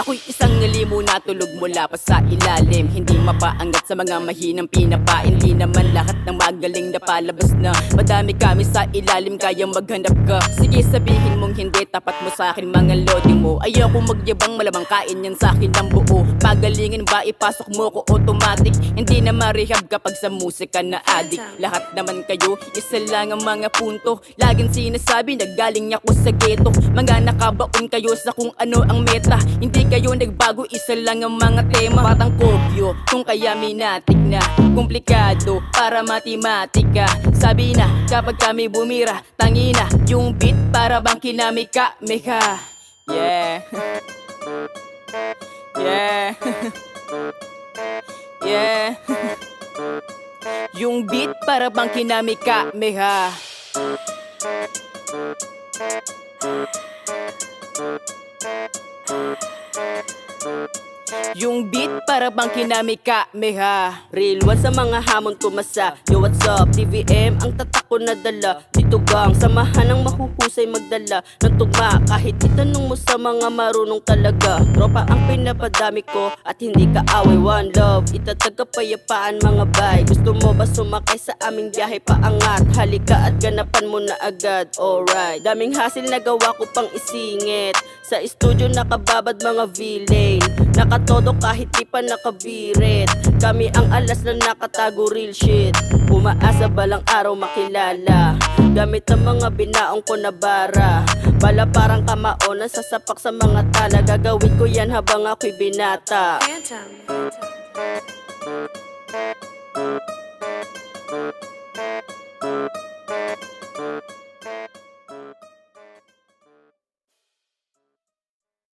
Ako'y isang ngalimo na tulog mula pa sa ilalim. Hindi mapaangat sa mga mahinang pinapain. Di naman lahat ng magaling na palabas na. Madami kami sa ilalim, kayang maghanap ka. Sige sabihin mong hindi, tapat mo sa akin mga lodi mo. Ayoko magyabang, malamang kain yan sa akin ng buo. Pagalingan ba ipasok mo ko automatic? Hindi na ma-rehab kapag sa musika na addict. Lahat naman kayo, isa lang ang mga punto. Laging sinasabi na galing ako sa ghetto. Mga nakabaon kayo sa kung ano ang meta. Hindi kayo nagbago, isa lang ang mga tema. Batang kopyo, kung kaya minatik na. Komplikado, para matematika. Sabi na, kapag kami bumira, tangina, yung beat para bang kinamika-mika. Yeah. Yeah. Yeah. Yung beat para bang kinamika-mika. Yung beat para bang kinamika-mika. Real one sa mga hamon tumasa. Yo, what's up? TVM ang tatak ko na dala. Dito gang samahan ng mahuhusay magdala ng tugma. Kahit itanong mo sa mga marunong talaga. Tropa ang pinapadami ko at hindi ka away. One love, itatag kapayapaan mga bay. Gusto mo ba sumakay sa aming biyahe paangat? Halika at ganapan mo na agad. Alright, daming hasil na gawa ko pang isingit. Sa studio nakababad mga villain. Nakatodo kahit di pa nakabirit. Kami ang alas na nakatago real shit. Umaasa balang araw makilala. Gamit ang mga binaong ko na bara. Bala parang kamao na sasapak sa mga tala. Gagawin ko yan habang ako'y binata. Phantom.